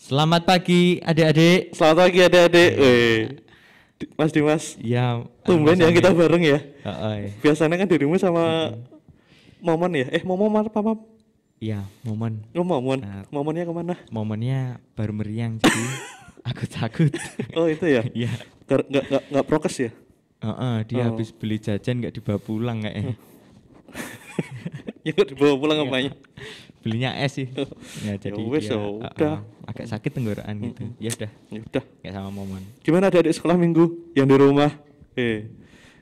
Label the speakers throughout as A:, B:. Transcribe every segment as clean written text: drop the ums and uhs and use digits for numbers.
A: Selamat pagi adik-adik.
B: Selamat pagi adik-adik. Mas Dimas,
A: Ya,
B: tumben ya kita bareng ya.
A: Heeh.
B: Biasanya kan dirimu sama Momon ya. Momon apa Mam?
A: Iya, momen.
B: Oh Momon.
A: Nah.
B: Momennya kemana?
A: Momennya baru meriang jadi aku takut.
B: Oh itu ya.
A: Iya.
B: Nggak prokes ya?
A: Dia
B: Oh.
A: habis beli jajan nggak dibawa pulang kayaknya.
B: Ya nggak dibawa pulang apanya?
A: Belinya es sih. Ya jadi
B: wes,
A: dia
B: udah.
A: agak sakit tenggorokan gitu. Ya udah,
B: Ya udah.
A: kayak sama momen.
B: Gimana adik-adik sekolah minggu yang di rumah?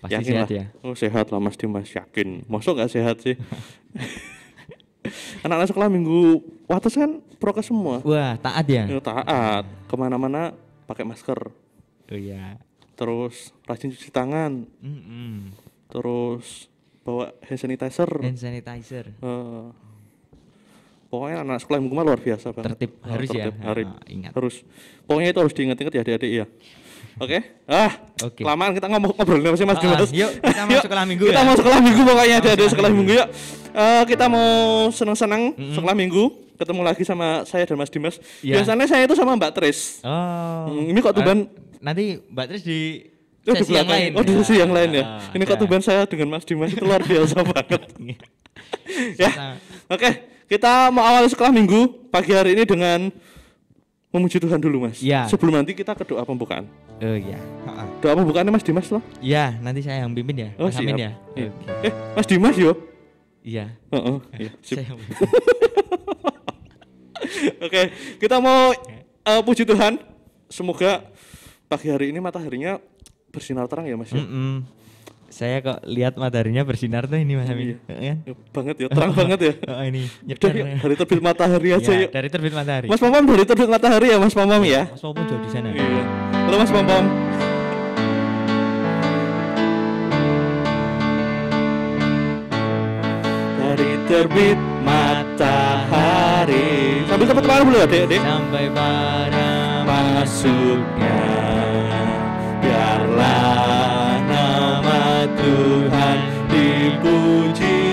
A: Pasti
B: Yakin
A: sehat
B: lah.
A: ya.
B: Oh sehat lah Mas Dimas, yakin. Masuk nggak sehat sih? Anak-anak sekolah minggu wates kan prokes semua.
A: Wah, taat ya?
B: Ya, taat. Kemana-mana pakai masker.
A: Oh iya.
B: Terus rajin cuci tangan. Terus bawa hand sanitizer.
A: Hand sanitizer.
B: Pokoknya anak sekolah minggu mah luar biasa banget.
A: Tertib harus ya. Ingat.
B: Harus. Pokoknya itu harus diingat-ingat ya adik-adik ya. Oke.
A: Oke.
B: Kelamaan kita ngobrolin apa sih Mas Dimas?
A: Yuk, kita mau sekolah minggu
B: kita
A: ya.
B: mau sekolah minggu pokoknya adik-adik sekolah minggu yuk. Kita mau senang-senang sekolah minggu. Ketemu lagi sama saya dan Mas Dimas.
A: Ya.
B: Biasanya saya itu sama Mbak Tris. Ini kok tuban
A: nanti Mbak Tris di
B: di
A: sesi yang
B: belakang.
A: lain.
B: Di sesi yang lain ya. Ini kok
A: ada.
B: tuban saya dengan Mas Dimas itu luar biasa banget. Ya. Oke. Kita mau awal sekolah minggu pagi hari ini dengan memuji Tuhan dulu Mas.
A: Ya.
B: Sebelum nanti kita ke doa pembukaan.
A: Oh iya.
B: Doa pembukaannya Mas Dimas loh.
A: Iya, nanti saya yang pimpin ya.
B: Oh,
A: Mas Amin
B: siap.
A: ya.
B: Iya.
A: Oke.
B: Mas Dimas yo.
A: Iya.
B: Iya. Sip.
A: Saya yang pimpin.
B: Oke, kita mau puji Tuhan. Semoga pagi hari ini mataharinya bersinar terang ya Mas ya.
A: Saya kok lihat mataharinya bersinar tuh ini Mas Amin.
B: Ya, banget ya, terang banget ya.
A: Ini
B: Udah
A: nyedar.
B: yuk, dari terbit matahari aja
A: Ya,
B: yuk.
A: dari terbit matahari.
B: Mas Pomom dari terbit matahari ya Mas Pomom ya.
A: Mas Popon jauh di sana.
B: Iya. Halo Mas Pomom. Dari terbit matahari. Sambil tepuk tangan dulu ya, Dek.
A: Sampai pada
B: Masuknya biarlah nama Tuhan dipuji.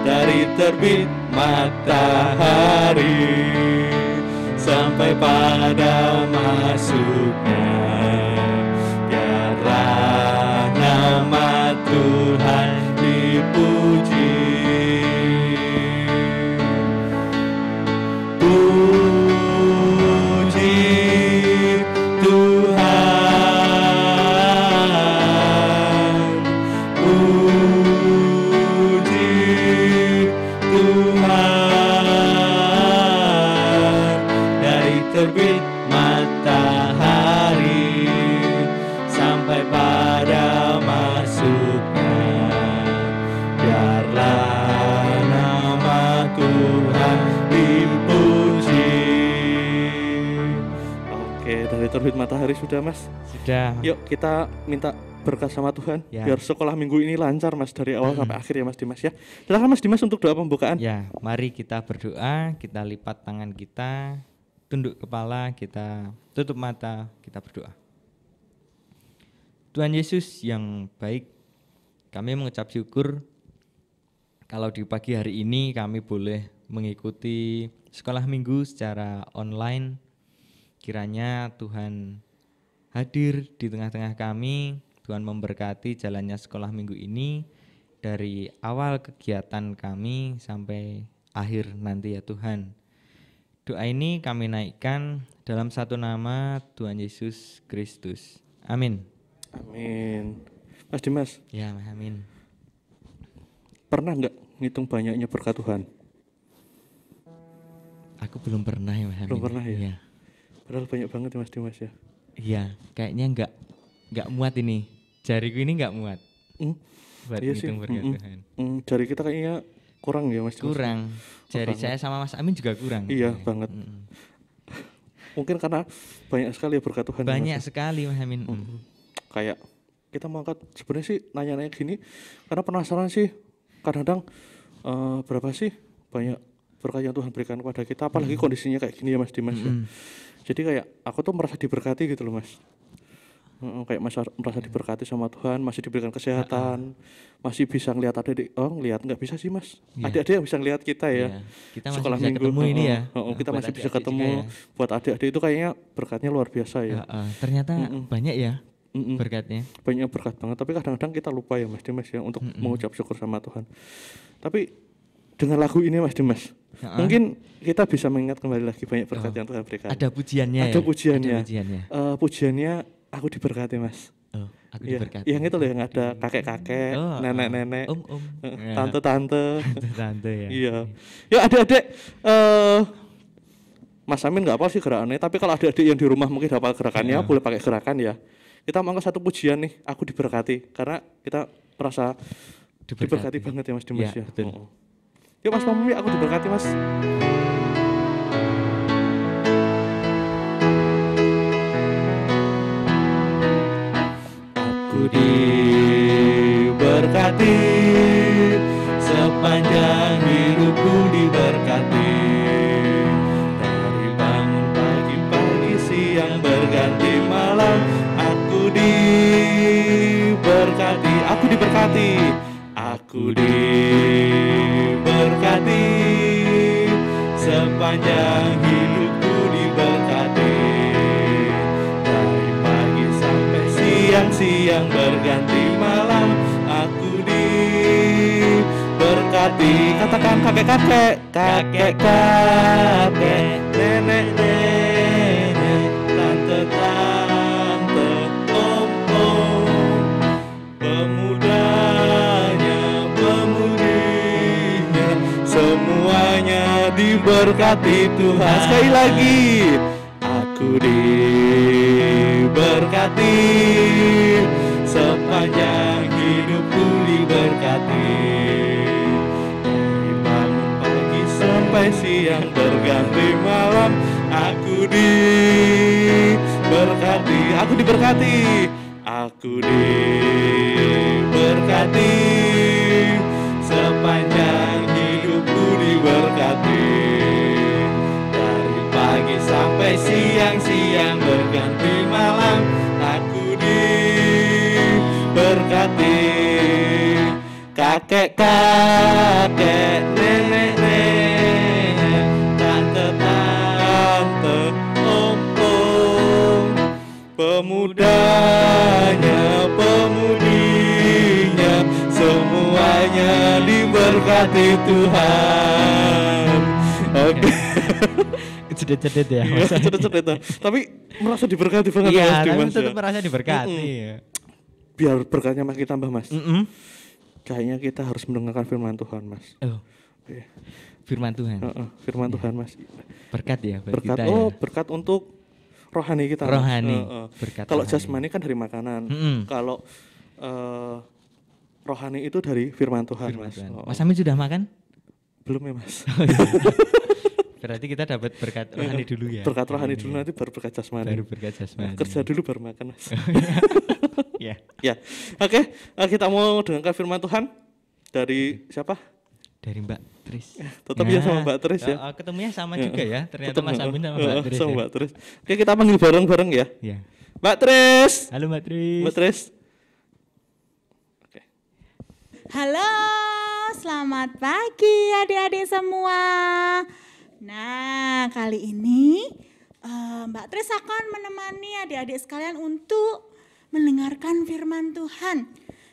B: Dari terbit matahari sampai pada masuknya, biarlah nama Tuhan dipuji. Puji Tuhan, puji Tuhan. Dari terbit matahari sampai pada masuknya, biarlah nama Tuhan dipuji. Oke, dari terbit matahari sudah Mas.
A: sudah.
B: Yuk kita minta berkat sama Tuhan
A: Ya.
B: biar sekolah minggu ini lancar Mas dari awal sampai akhir ya Mas Dimas ya. Silakan Mas Dimas untuk doa pembukaan.
A: Ya, mari kita berdoa, kita lipat tangan kita, tunduk kepala, kita tutup mata, kita berdoa. Tuhan Yesus yang baik, kami mengucap syukur kalau di pagi hari ini kami boleh mengikuti sekolah minggu secara online. Kiranya Tuhan hadir di tengah-tengah kami, Tuhan memberkati jalannya sekolah minggu ini dari awal kegiatan kami sampai akhir nanti ya Tuhan. Doa ini kami naikkan dalam satu nama Tuhan Yesus Kristus. Amin.
B: Amin. Mas Dimas,
A: Ya, amin.
B: pernah nggak ngitung banyaknya berkat Tuhan?
A: Aku belum pernah ya Mas Amin.
B: Belum pernah ya?
A: Iya.
B: Padahal banyak banget ya Mas Dimas ya.
A: Iya, kayaknya enggak muat ini. Jariku ini enggak muat. Buat
B: Iya sih.
A: ngitung berkat Tuhan.
B: Jari kita kayaknya kurang ya Mas Dimas.
A: Kurang. Jari
B: banget.
A: saya sama Mas Amin juga kurang.
B: Iya banget. Mungkin karena banyak sekali ya berkat Tuhan. ya, Mas,
A: Banyak
B: ya.
A: sekali Mas Amin.
B: Kayak kita mau angkat sebenarnya sih nanya-nanya gini karena penasaran sih kadang-kadang berapa sih banyak berkat yang Tuhan berikan kepada kita, apalagi kondisinya kayak gini ya Mas Dimas ya. Jadi kayak aku tuh merasa diberkati gitu loh Mas. Kayak merasa diberkati sama Tuhan, masih diberikan kesehatan, masih bisa ngelihat adik-adik. Ngelihat nggak bisa sih mas.
A: Iya.
B: Adik-adik yang bisa ngelihat kita ya.
A: Iya. Kita masih
B: Sekolah
A: bisa
B: minggu.
A: ketemu ini ya.
B: Kita
A: Buat
B: masih bisa
A: adik-adik
B: ketemu.
A: juga ya.
B: Buat adik-adik itu kayaknya berkatnya luar biasa ya.
A: Ternyata banyak ya berkatnya.
B: Banyak berkat banget. Tapi kadang-kadang kita lupa ya Mas Dimas ya untuk mengucap syukur sama Tuhan. Tapi dengan lagu ini Mas Dimas, mungkin kita bisa mengingat kembali lagi banyak berkat yang Tuhan berikan.
A: Ada pujiannya
B: Ada
A: ya?
B: pujiannya.
A: Ada pujiannya.
B: Pujiannya aku diberkati Mas.
A: Aku
B: Iya,
A: diberkati.
B: yang itu loh yang ada kakek-kakek, nenek-nenek,
A: Om.
B: tante-tante.
A: Tante ya.
B: Iya. Ya adik-adik, Mas Amin nggak hafal sih gerakannya, tapi kalau adik-adik yang di rumah mungkin hafal gerakannya, boleh pakai gerakan ya. Kita mau angkat satu pujian nih, aku diberkati, karena kita merasa diberkati banget ya Mas Dimas ya.
A: Betul.
B: Yuk Mas Pamumi, aku diberkati Mas. Aku diberkati, sepanjang hidupku diberkati. Dari bangun pagi-pagi, siang berganti malam, aku diberkati, aku diberkati, aku diberkati, sepanjang hidupku diberkati. Dari pagi sampai siang berganti malam, aku diberkati. Katakan kakek-kakek, kakek-kakek, nenek-nenek, tante-tante, om-om, pemudanya, pemudinya, semuanya diberkati Tuhan. Sekali lagi, aku diberkati, sepanjang hidupku diberkati. Dari bangun pagi sampai siang berganti malam, aku diberkati, aku diberkati, aku diberkati, sepanjang hidupku diberkati. Dari pagi sampai siang berganti malam, aku diberkati. Kakek-kakek, nenek-nenek, tante-tante, om-om, pemudanya, pemudinya, semuanya diberkati Tuhan. Oke.
A: Cedet-cedet ya.
B: Iya, cedet-cedet. Tapi merasa diberkati banget
A: Iya,
B: Mas
A: tapi
B: Dimas
A: tetap
B: ya.
A: merasa diberkati. Ya.
B: Biar berkatnya makin tambah Mas. Kayaknya kita harus mendengarkan firman Tuhan Mas. Iya.
A: Firman Tuhan.
B: Firman Tuhan Mas.
A: Berkat ya bagi
B: Berkat,
A: kita ya.
B: berkat untuk rohani kita. Mas.
A: Rohani. Berkat
B: Kalau
A: rohani.
B: jasmani kan dari makanan. Kalau rohani itu dari firman Tuhan
A: Firman
B: Mas.
A: Tuhan. Mas Amin sudah makan?
B: Belum ya Mas.
A: Berarti kita dapat berkat rohani dulu ya.
B: Berkat rohani dulu, nanti baru berkat jasmani.
A: Baru berkat jasmani.
B: Kerja dulu baru makan Mas.
A: Ya.
B: Ya, oke. Kita mau dengarkan firman Tuhan dari siapa?
A: Dari Mbak Tris.
B: Tetap ya sama Mbak Tris ya.
A: Ketemunya sama juga ya. Ternyata Mas Amin sama Mbak Tris.
B: Sama
A: Ya.
B: Mbak Tris. Oke, kita panggil bareng-bareng ya.
A: Iya.
B: Mbak Tris.
A: Halo Mbak Tris.
B: Mbak Tris. Oke.
C: Halo, selamat pagi adik-adik semua. Nah, kali ini Mbak Tris akan menemani adik-adik sekalian untuk mendengarkan firman Tuhan.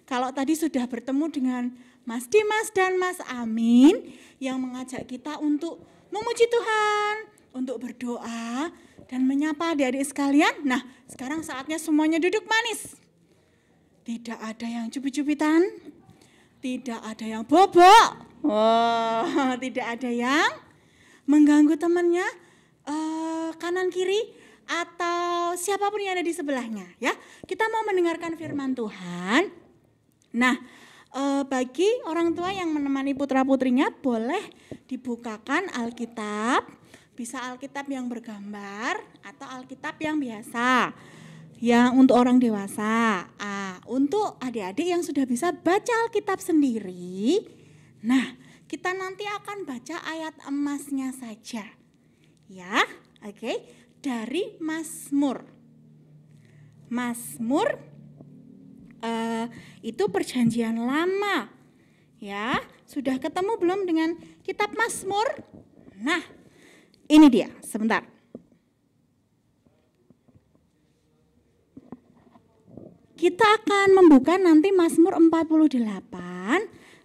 C: Kalau tadi sudah bertemu dengan Mas Dimas dan Mas Amin yang mengajak kita untuk memuji Tuhan, untuk berdoa dan menyapa adik-adik sekalian. Nah, sekarang saatnya semuanya duduk manis. Tidak ada yang cubit-cubitan, tidak ada yang bobok, tidak ada yang mengganggu temannya kanan kiri atau siapapun yang ada di sebelahnya ya. Kita mau mendengarkan firman Tuhan. Nah, bagi orang tua yang menemani putra-putrinya boleh dibukakan Alkitab, bisa Alkitab yang bergambar atau Alkitab yang biasa. Yang untuk orang dewasa. Untuk adik-adik yang sudah bisa baca Alkitab sendiri, nah, kita nanti akan baca ayat emasnya saja. Ya, oke. Dari Mazmur Mazmur itu Perjanjian Lama. Ya, sudah ketemu belum dengan kitab Mazmur? Nah, ini dia, sebentar. Kita akan membuka nanti Mazmur 48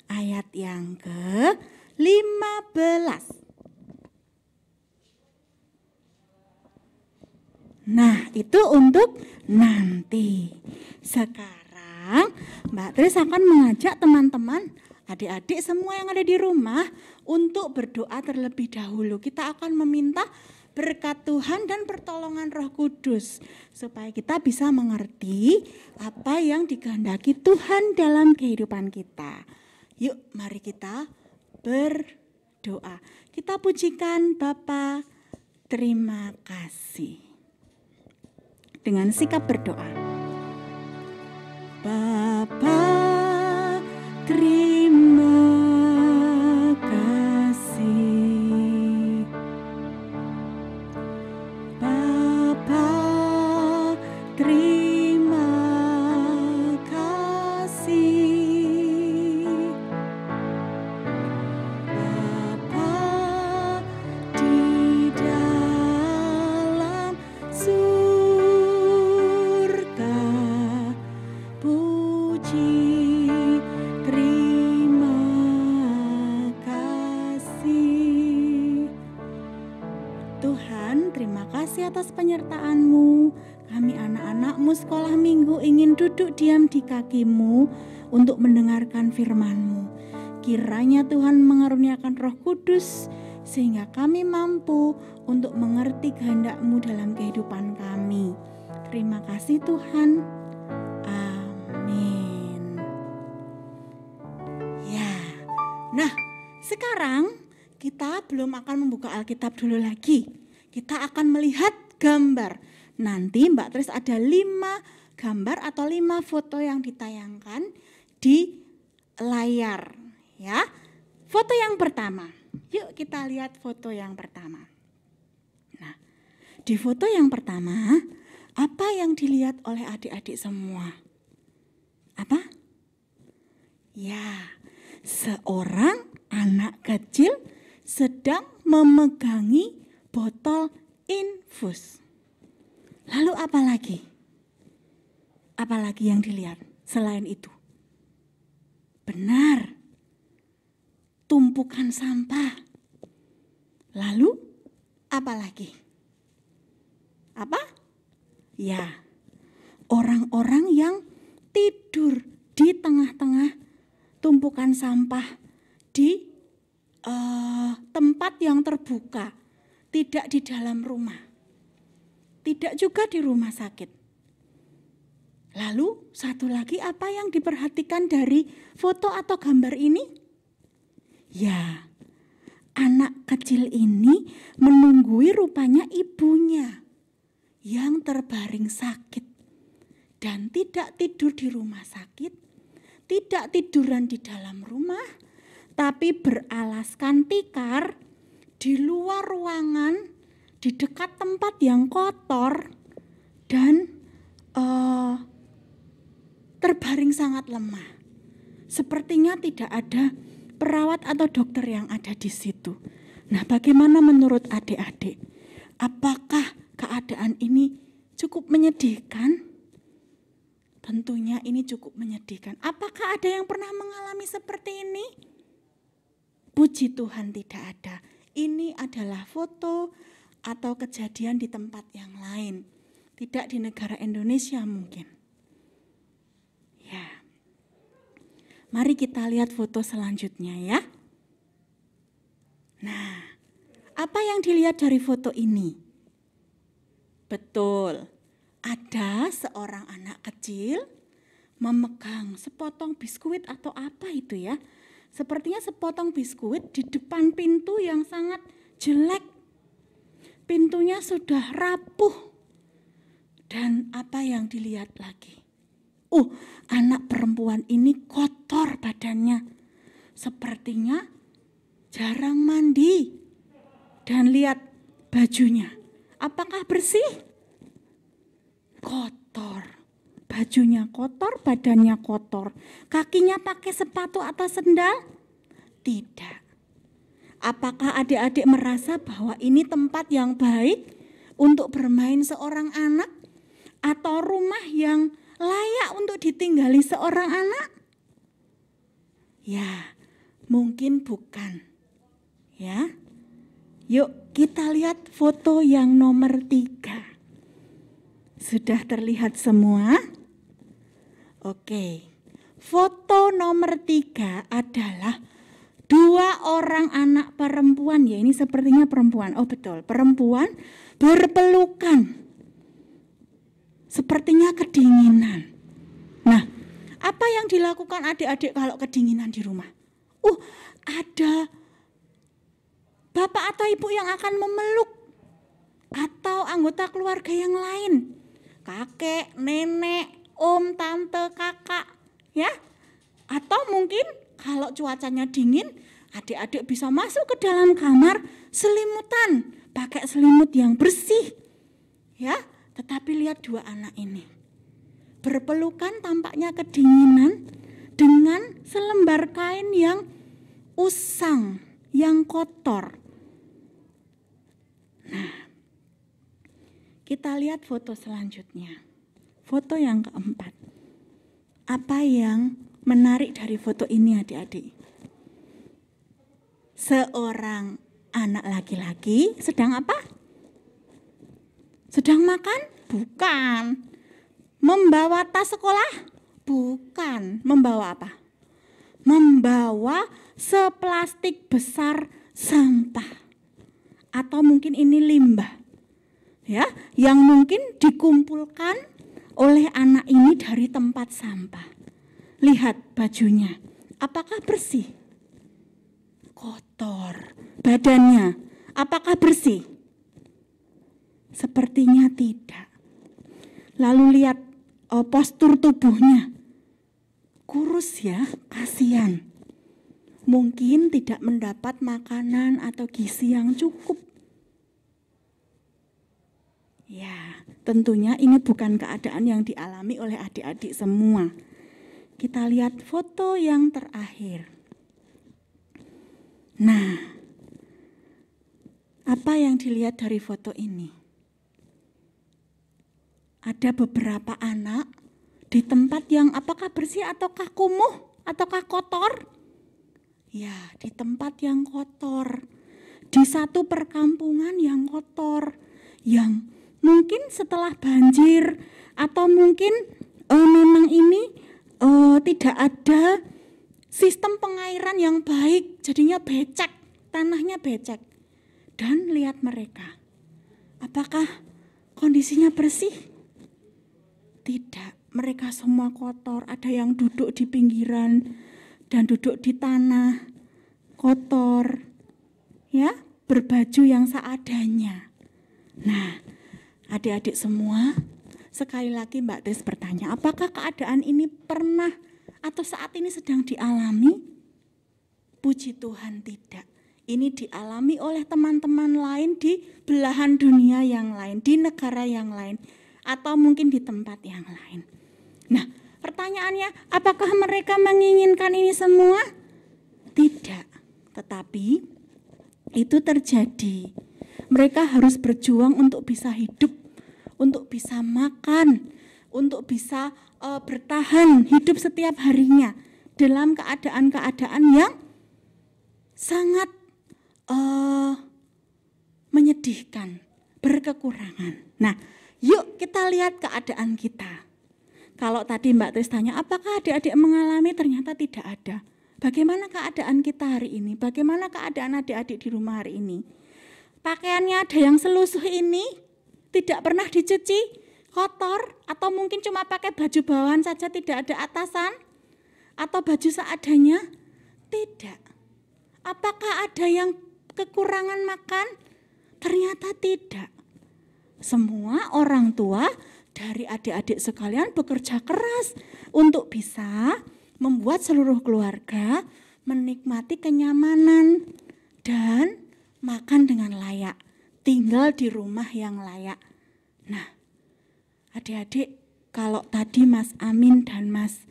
C: ayat yang ke-15. Nah, itu untuk nanti. Sekarang Mbak Tris akan mengajak teman-teman, adik-adik semua yang ada di rumah untuk berdoa terlebih dahulu. Kita akan meminta berkat Tuhan dan pertolongan Roh Kudus supaya kita bisa mengerti apa yang dikehendaki Tuhan dalam kehidupan kita. Yuk, mari kita berdoa. Kita pujikan Bapa, terima kasih. Dengan sikap berdoa. Bapa, terima kasih. Bapa, terima kasih. Bapa di dalam surga, puji terima kasih. Tuhan, terima kasih atas penyertaan-Mu. Kami anak-anak-Mu sekolah minggu ingin duduk diam di kaki-Mu untuk mendengarkan firman-Mu. Kiranya Tuhan mengaruniakan Roh Kudus sehingga kami mampu untuk mengerti kehendak-Mu dalam kehidupan kami. Terima kasih Tuhan. Amin. Ya, nah sekarang kita belum akan membuka Alkitab dulu lagi. Kita akan melihat gambar. Nanti Mbak Tris ada 5 gambar atau 5 foto yang ditayangkan di layar. Ya, foto yang pertama. Yuk kita lihat foto yang pertama. Nah, di foto yang pertama, apa yang dilihat oleh adik-adik semua? Apa? Ya, seorang anak kecil sedang memegangi botol infus. Lalu apa lagi? Apa lagi yang dilihat selain itu? Benar, tumpukan sampah. Lalu apa lagi? Apa? Ya, orang-orang yang tidur di tengah-tengah tumpukan sampah di tempat yang terbuka, tidak di dalam rumah, tidak juga di rumah sakit. Lalu satu lagi apa yang diperhatikan dari foto atau gambar ini? Ya, anak kecil ini menunggui rupanya ibunya yang terbaring sakit dan tidak tidur di rumah sakit, tidak tiduran di dalam rumah, tapi beralaskan tikar di luar ruangan, di dekat tempat yang kotor dan terbaring sangat lemah. Sepertinya tidak ada perawat atau dokter yang ada di situ. Nah, bagaimana menurut adik-adik? Apakah keadaan ini cukup menyedihkan? Tentunya ini cukup menyedihkan. Apakah ada yang pernah mengalami seperti ini? Puji Tuhan tidak ada. Ini adalah foto atau kejadian di tempat yang lain. Tidak di negara Indonesia mungkin. Ya. Mari kita lihat foto selanjutnya ya. Nah, apa yang dilihat dari foto ini? Betul, ada seorang anak kecil memegang sepotong biskuit atau apa itu ya. Sepertinya sepotong biskuit di depan pintu yang sangat jelek. Pintunya sudah rapuh. Dan apa yang dilihat lagi? Anak perempuan ini kotor badannya. Sepertinya jarang mandi. Dan lihat bajunya. Apakah bersih? Kotor. bajunya kotor, badannya kotor. Kakinya pakai sepatu atau sendal? Tidak. Apakah adik-adik merasa bahwa ini tempat yang baik untuk bermain seorang anak? Atau rumah yang layak untuk ditinggali seorang anak? Ya, mungkin bukan. Ya, yuk kita lihat foto yang nomor 3. Sudah terlihat semua? Oke, foto nomor 3 adalah 2 orang anak perempuan. Ya, ini sepertinya perempuan. Oh betul, perempuan berpelukan. Sepertinya kedinginan. Nah, apa yang dilakukan adik-adik kalau kedinginan di rumah? Ada bapak atau ibu yang akan memeluk atau anggota keluarga yang lain. Kakek, nenek, om, tante, kakak, ya. Atau mungkin kalau cuacanya dingin, adik-adik bisa masuk ke dalam kamar selimutan, pakai selimut yang bersih. Ya, tetapi lihat 2 anak ini. Berpelukan tampaknya kedinginan dengan selembar kain yang usang, yang kotor. Nah, kita lihat foto selanjutnya. Foto yang keempat. Apa yang menarik dari foto ini adik-adik? Seorang anak laki-laki sedang apa? Sedang makan? Bukan. Membawa tas sekolah? Bukan. Membawa apa? Membawa seplastik besar sampah. Atau mungkin ini limbah. Ya, yang mungkin dikumpulkan oleh anak ini dari tempat sampah. Lihat bajunya. Apakah bersih? Kotor. Badannya apakah bersih? Sepertinya tidak. Lalu lihat postur tubuhnya. Kurus ya, kasihan. Mungkin tidak mendapat makanan atau gizi yang cukup. Ya, tentunya ini bukan keadaan yang dialami oleh adik-adik semua. Kita lihat foto yang terakhir. Nah, apa yang dilihat dari foto ini? Ada beberapa anak di tempat yang apakah bersih ataukah kumuh ataukah kotor? Ya, di tempat yang kotor. Di satu perkampungan yang kotor, yang mungkin setelah banjir atau mungkin memang ini tidak ada sistem pengairan yang baik, jadinya becek, tanahnya becek. Dan lihat mereka, apakah kondisinya bersih? Tidak, mereka semua kotor. Ada yang duduk di pinggiran dan duduk di tanah kotor, ya, berbaju yang seadanya. Nah, adik-adik semua, sekali lagi Mbak Tes bertanya, apakah keadaan ini pernah atau saat ini sedang dialami? Puji Tuhan tidak. Ini dialami oleh teman-teman lain di belahan dunia yang lain, di negara yang lain, atau mungkin di tempat yang lain. Nah, pertanyaannya, apakah mereka menginginkan ini semua? Tidak, tetapi itu terjadi. Mereka harus berjuang untuk bisa hidup, untuk bisa makan, untuk bisa bertahan hidup setiap harinya dalam keadaan-keadaan yang sangat menyedihkan, berkekurangan. Nah, yuk kita lihat keadaan kita. Kalau tadi Mbak Tris tanya, apakah adik-adik mengalami? Ternyata tidak ada. Bagaimana keadaan kita hari ini? Bagaimana keadaan adik-adik di rumah hari ini? Pakaiannya ada yang selusuh ini, tidak pernah dicuci, kotor, atau mungkin cuma pakai baju bawahan saja, tidak ada atasan, atau baju seadanya? Tidak. Apakah ada yang kekurangan makan? Ternyata tidak. Semua orang tua dari adik-adik sekalian bekerja keras untuk bisa membuat seluruh keluarga menikmati kenyamanan dan makan dengan layak, tinggal di rumah yang layak. Nah, adik-adik kalau tadi Mas Amin dan Mas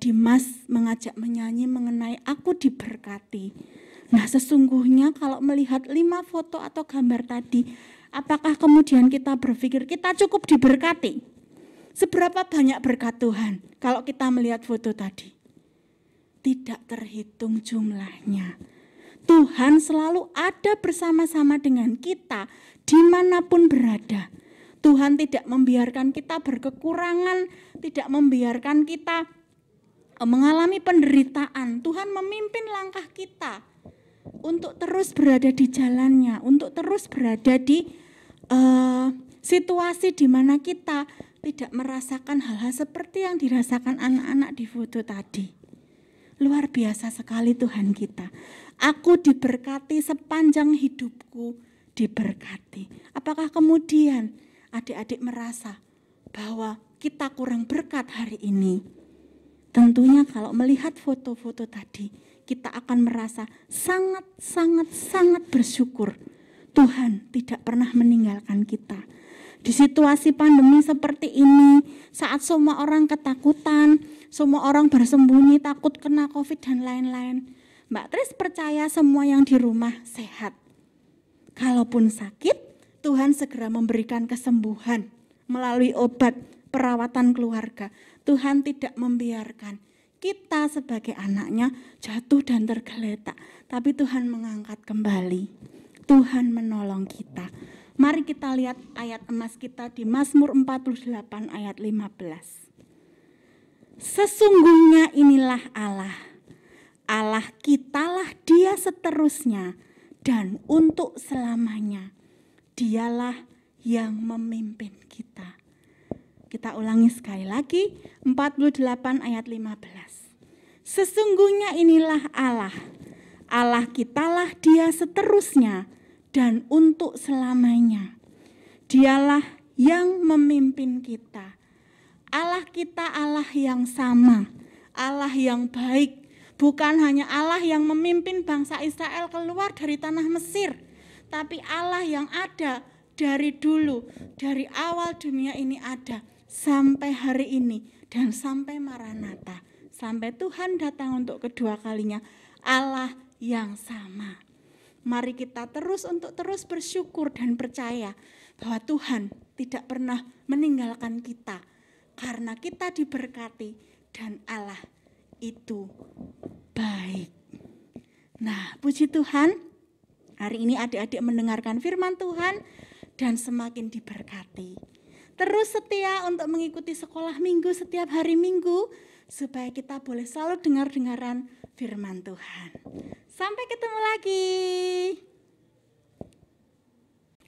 C: Dimas mengajak menyanyi mengenai aku diberkati. Nah, sesungguhnya kalau melihat 5 foto atau gambar tadi, apakah kemudian kita berpikir kita cukup diberkati? Seberapa banyak berkat Tuhan kalau kita melihat foto tadi? Tidak terhitung jumlahnya. Tuhan selalu ada bersama-sama dengan kita dimanapun berada. Tuhan tidak membiarkan kita berkekurangan, tidak membiarkan kita mengalami penderitaan. Tuhan memimpin langkah kita untuk terus berada di jalannya, untuk terus berada di situasi di mana kita tidak merasakan hal-hal seperti yang dirasakan anak-anak di foto tadi. Luar biasa sekali Tuhan kita. Aku diberkati sepanjang hidupku, diberkati. Apakah kemudian adik-adik merasa bahwa kita kurang berkat hari ini? Tentunya kalau melihat foto-foto tadi, kita akan merasa sangat bersyukur. Tuhan tidak pernah meninggalkan kita. Di situasi pandemi seperti ini, saat semua orang ketakutan, semua orang bersembunyi takut kena COVID dan lain-lain, Mbak Tris percaya semua yang di rumah sehat. Kalaupun sakit, Tuhan segera memberikan kesembuhan melalui obat, perawatan keluarga. Tuhan tidak membiarkan kita sebagai anaknya jatuh dan tergeletak, tapi Tuhan mengangkat kembali. Tuhan menolong kita. Mari kita lihat ayat emas kita di Mazmur 48 ayat 15. Sesungguhnya inilah Allah. Allah kitalah Dia seterusnya dan untuk selamanya. Dialah yang memimpin kita. Kita ulangi sekali lagi, 48 ayat 15. Sesungguhnya inilah Allah. Allah kitalah Dia seterusnya dan untuk selamanya. Dialah yang memimpin kita. Allah kita Allah yang sama, Allah yang baik. Bukan hanya Allah yang memimpin bangsa Israel keluar dari tanah Mesir, tapi Allah yang ada dari dulu, dari awal dunia ini ada, sampai hari ini dan sampai Maranatha, sampai Tuhan datang untuk kedua kalinya, Allah yang sama. Mari kita untuk terus bersyukur dan percaya bahwa Tuhan tidak pernah meninggalkan kita karena kita diberkati dan Allah itu baik. Nah, puji Tuhan, hari ini adik-adik mendengarkan firman Tuhan dan semakin diberkati. Terus setia untuk mengikuti sekolah minggu setiap hari Minggu, supaya kita boleh selalu dengar-dengaran firman Tuhan. Sampai ketemu lagi.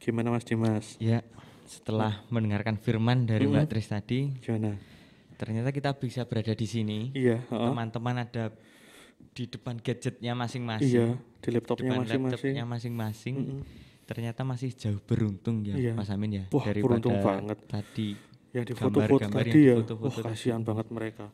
B: Gimana Mas Dimas?
A: Ya, setelah mendengarkan firman dari Mbak Tris tadi,
B: Gimana?
A: ternyata kita bisa berada di sini.
B: Iya.
A: Teman-teman ada di depan gadgetnya masing-masing.
B: Iya, di laptopnya
A: depan
B: masing-masing.
A: laptopnya masing-masing. Ternyata masih jauh beruntung ya,
B: Iya.
A: Mas Amin ya.
B: Wah, beruntung banget.
A: Tadi
B: Yang di foto-foto
A: gambar-gambar
B: tadi ya,
A: yang di foto-foto tadi.
B: kasihan banget mereka.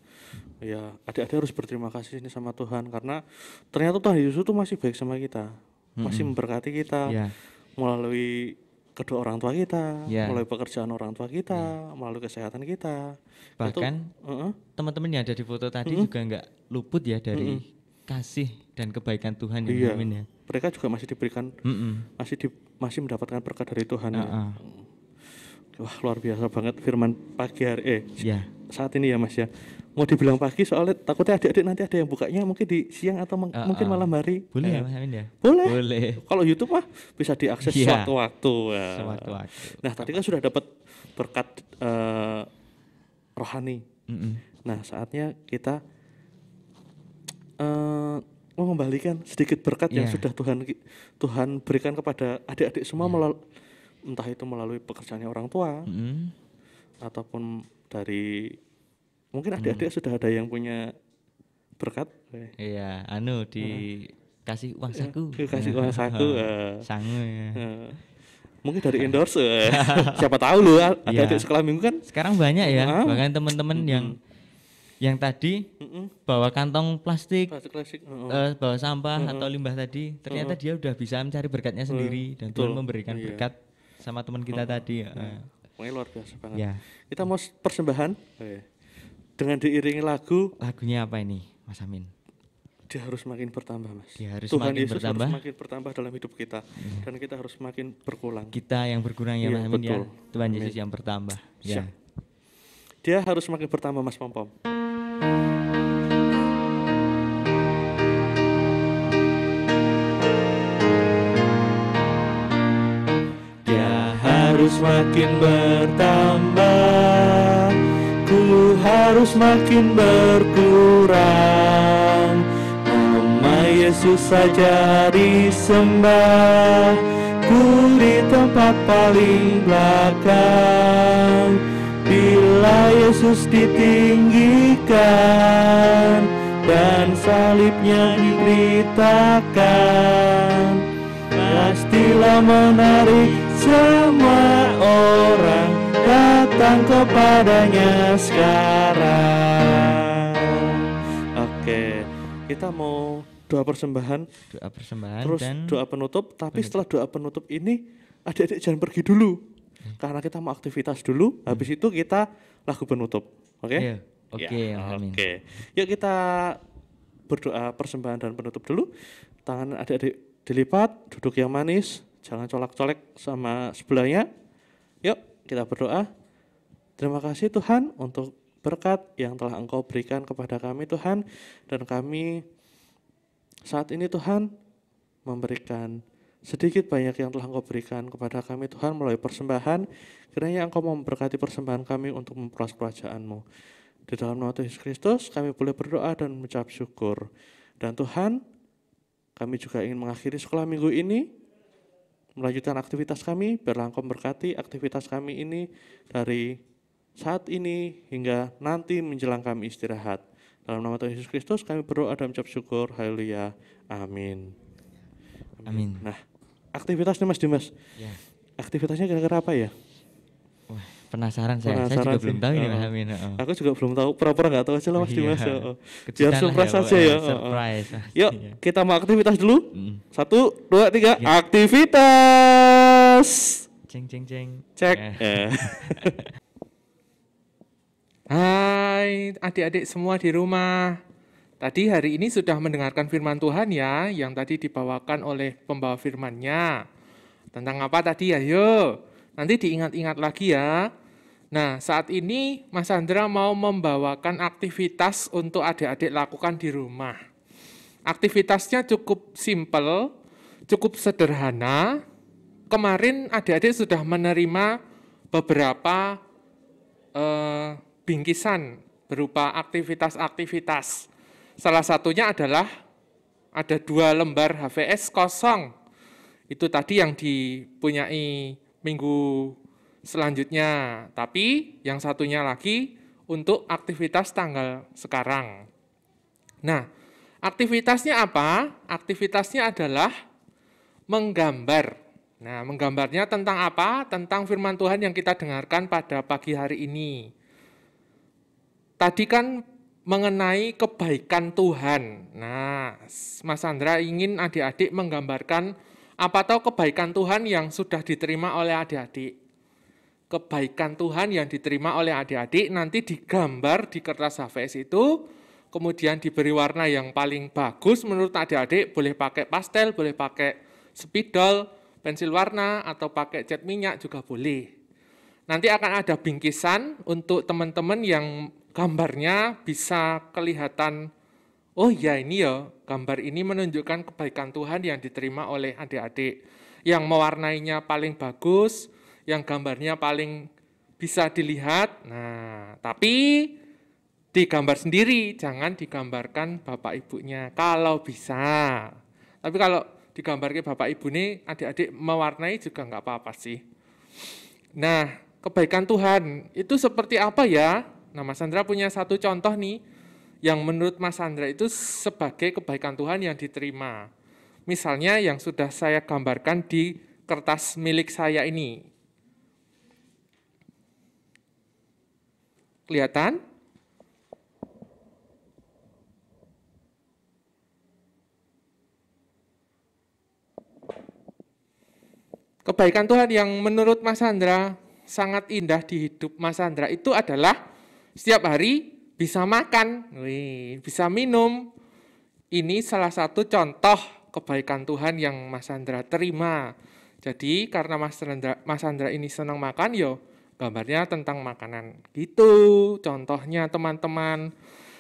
B: Ya, adik-adik harus berterima kasih ini sama Tuhan karena ternyata Tuhan Yesus itu masih baik sama kita, masih memberkati kita
A: Ya.
B: melalui kedua orang tua kita,
A: Ya.
B: melalui pekerjaan orang tua kita, melalui kesehatan kita.
A: Bahkan
B: Itu,
A: teman-teman yang ada di foto tadi juga nggak luput ya dari kasih dan kebaikan Tuhan ya,
B: iya,
A: Amin ya.
B: mereka juga masih diberikan, masih mendapatkan berkat dari Tuhan. Ya. Wah, luar biasa banget firman pagi hari
A: Ya.
B: saat ini ya Mas ya. Mau dibilang pagi soalnya takutnya adik-adik nanti ada yang bukanya mungkin di siang atau mungkin malam hari.
A: Boleh ya Mas Amin ya?
B: Boleh. Kalau YouTube mah bisa diakses
A: Iya.
B: sewaktu-waktu.
A: Sewaktu-waktu.
B: Nah, tadi kan sudah dapat berkat rohani. Nah, saatnya kita mengembalikan sedikit berkat yang sudah Tuhan berikan kepada adik-adik semua entah itu melalui pekerjaannya orang tua ataupun dari mungkin adik-adik sudah ada yang punya berkat.
A: Iya, dikasih uang saku.
B: Dikasih uang saku.
A: Sangu ya.
B: Mungkin dari endorse. Siapa tahu loh adik-adik sekolah minggu kan.
A: Sekarang banyak ya, bahkan teman-teman yang tadi bawa kantong plastik, bawa sampah atau limbah tadi, ternyata dia udah bisa mencari berkatnya sendiri dan Tuhan memberikan berkat sama teman kita tadi ya.
B: Pokoknya luar biasa banget.
A: Ya.
B: Kita mau persembahan dengan diiringi lagu.
A: Lagunya apa ini, Mas Amin?
B: Dia harus makin bertambah, Mas.
A: Dia harus
B: Tuhan
A: makin
B: Yesus
A: bertambah.
B: harus makin bertambah dalam hidup kita. Dan kita harus makin berkurang.
A: Kita yang berkurang ya, Mas Amin,
B: betul.
A: ya. Tuhan Yesus yang bertambah. Ya.
B: Dia harus makin bertambah, Mas Pom-Pom. Dia harus makin bertambah, ku harus makin berkurang. Nama Yesus saja disembah, ku di tempat paling belakang. Bila Yesus ditinggikan dan salibnya diberitakan, pastilah menarik semua orang datang kepadanya sekarang. Oke, kita mau doa persembahan.
A: Doa persembahan
B: Terus
A: dan
B: doa penutup. Tapi setelah doa penutup ini, adik-adik jangan pergi dulu. Karena kita mau aktivitas dulu. Habis itu kita lagu penutup. Oke?
A: Iya, oke, amin.
B: Oke. Yuk kita berdoa persembahan dan penutup dulu. Tangan adik-adik dilipat, duduk yang manis, jangan colak-colek sama sebelahnya. Yuk kita berdoa. Terima kasih Tuhan untuk berkat yang telah Engkau berikan kepada kami Tuhan. Dan kami saat ini Tuhan memberikan sedikit banyak yang telah Engkau berikan kepada kami Tuhan melalui persembahan. Kiranya Engkau memberkati persembahan kami untuk memperluas kerajaan-Mu. Di dalam nama Tuhan Yesus Kristus kami boleh berdoa dan mengucap syukur. Dan Tuhan, kami juga ingin mengakhiri sekolah minggu ini, melanjutkan aktivitas kami. Biarlah Engkau memberkati aktivitas kami ini dari saat ini hingga nanti menjelang kami istirahat. Dalam nama Tuhan Yesus Kristus kami berdoa dan mengucap syukur. Haleluya. Amin.
A: Amin.
B: Nah, aktivitasnya Mas Dimas.
A: Ya.
B: Aktivitasnya kira-kira apa ya?
A: Wah, penasaran saya. Saya
B: Penasaran
A: juga belum
B: sih.
A: tahu ini, Mas Amin.
B: Aku juga belum tahu. Pura-pura nggak tahu aja lah Mas Dimas.
A: Iya.
B: Biar
A: Kejutan
B: surprise
A: lah
B: aja ya.
A: Surprise.
B: Yuk,
A: Iya.
B: kita mau aktivitas dulu. 1, 2, 3.
A: Ya.
B: Aktivitas.
A: Ceng ceng ceng.
B: Cek.
A: Ya.
D: Hai adik-adik semua di rumah. Tadi hari ini sudah mendengarkan firman Tuhan ya, yang tadi dibawakan oleh pembawa firman-Nya. Tentang apa tadi ya? Yuk, nanti diingat-ingat lagi ya. Nah, saat ini Mas Andra mau membawakan aktivitas untuk adik-adik lakukan di rumah. Aktivitasnya cukup simpel, cukup sederhana. Kemarin adik-adik sudah menerima beberapa bingkisan berupa aktivitas-aktivitas. Salah satunya adalah ada 2 lembar HVS kosong. Itu tadi yang dipunyai minggu selanjutnya. Tapi yang satunya lagi untuk aktivitas tanggal sekarang. Nah, aktivitasnya apa? Aktivitasnya adalah menggambar. Nah, menggambarnya tentang apa? Tentang firman Tuhan yang kita dengarkan pada pagi hari ini. Tadi kan mengenai kebaikan Tuhan. Nah, Mas Andra ingin adik-adik menggambarkan apa tahu kebaikan Tuhan yang sudah diterima oleh adik-adik. Kebaikan Tuhan yang diterima oleh adik-adik nanti digambar di kertas HVS itu, kemudian diberi warna yang paling bagus menurut adik-adik, boleh pakai pastel, boleh pakai spidol, pensil warna, atau pakai cat minyak juga boleh. Nanti akan ada bingkisan untuk teman-teman yang gambarnya bisa kelihatan, oh ya ini ya, gambar ini menunjukkan kebaikan Tuhan yang diterima oleh adik-adik. Yang mewarnainya paling bagus, yang gambarnya paling bisa dilihat. Nah, tapi digambar sendiri, jangan digambarkan bapak ibunya, kalau bisa. Tapi kalau digambar ke bapak ibu nih, adik-adik mewarnai juga nggak apa-apa sih. Nah, kebaikan Tuhan itu seperti apa ya? Nah, Mas Andra punya satu contoh nih, yang menurut Mas Andra itu sebagai kebaikan Tuhan yang diterima. Misalnya yang sudah saya gambarkan di kertas milik saya ini. Kelihatan? Kebaikan Tuhan yang menurut Mas Andra sangat indah di hidup Mas Andra itu adalah setiap hari bisa makan, bisa minum. Ini salah satu contoh kebaikan Tuhan yang Mas Andra terima. Jadi karena Mas Andra ini senang makan, yo gambarnya tentang makanan. Gitu contohnya teman-teman.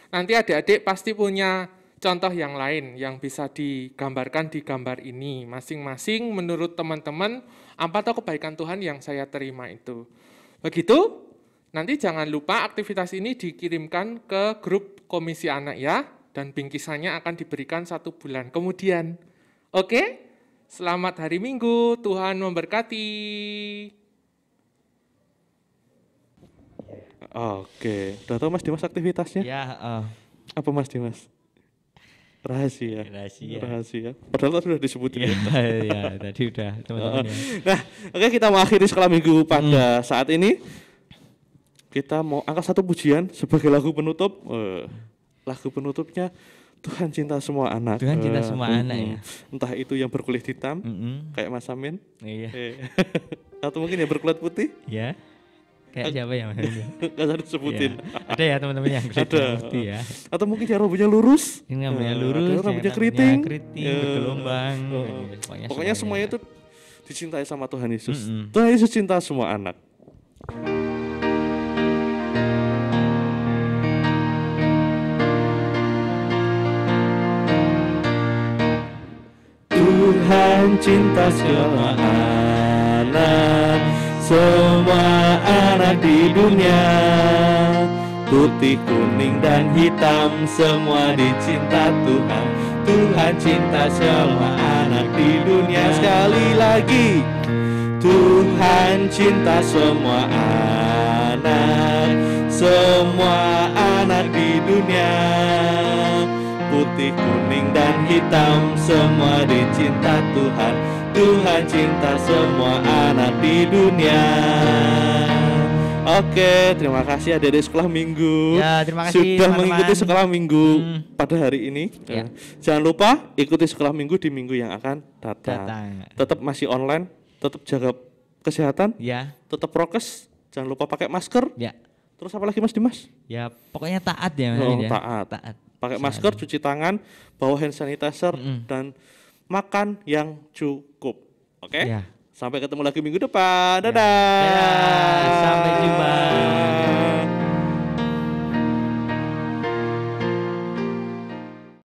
D: Nanti adik-adik pasti punya contoh yang lain yang bisa digambarkan di gambar ini. Masing-masing menurut teman-teman, apa tuh kebaikan Tuhan yang saya terima itu. Begitu, nanti jangan lupa aktivitas ini dikirimkan ke grup komisi anak ya. Dan bingkisannya akan diberikan 1 bulan kemudian. Oke? Selamat hari Minggu, Tuhan memberkati.
B: Oke, udah tahu Mas Dimas aktivitasnya?
A: Ya,
B: Apa Mas Dimas? Rahasia. Padahal sudah disebutin.
A: ya, tadi udah teman-teman ya.
B: Nah, oke, kita mau akhiri sekolah minggu pada saat ini. Kita mau angkat 1 pujian sebagai lagu penutup. Lagu penutupnya Tuhan cinta semua anak.
A: Tuhan cinta semua anak ya.
B: Entah itu yang berkulit hitam, kayak Mas Amin.
A: Iya.
B: Atau mungkin yang berkulit putih.
A: Ya. Kayak siapa ya Mas?
B: Gak usah disebutin.
A: Ya. Ada ya teman-teman yang kulit putih ya.
B: Atau mungkin yang rambutnya lurus.
A: Ini rambutnya lurus,
B: rambutnya keriting,
A: bergelombang.
B: Pokoknya semuanya itu dicintai sama Tuhan Yesus. Tuhan Yesus cinta semua anak. Tuhan cinta semua anak di dunia, putih, kuning, dan hitam, semua dicinta Tuhan. Tuhan cinta semua anak di dunia. Sekali lagi, Tuhan cinta semua anak di dunia, putih, kuning, dan hitam, semua dicinta Tuhan. Tuhan cinta semua anak di dunia. Oke, terima kasih adik-adik sekolah minggu.
A: Ya, terima kasih
B: sudah
A: teman-teman.
B: mengikuti sekolah minggu pada hari ini.
A: Ya.
B: Jangan lupa ikuti sekolah minggu di minggu yang akan datang. Tetap masih online, tetap jaga kesehatan,
A: Ya.
B: tetap prokes, jangan lupa pakai masker.
A: Ya.
B: Terus apa lagi Mas Dimas?
A: Ya, pokoknya taat ya Mas. Ya.
B: Taat. Pakai masker, cuci tangan, bawa hand sanitizer, dan makan yang cukup. Oke?
A: Ya.
B: Sampai ketemu lagi minggu depan. Dadah.
A: Dadah. Sampai jumpa.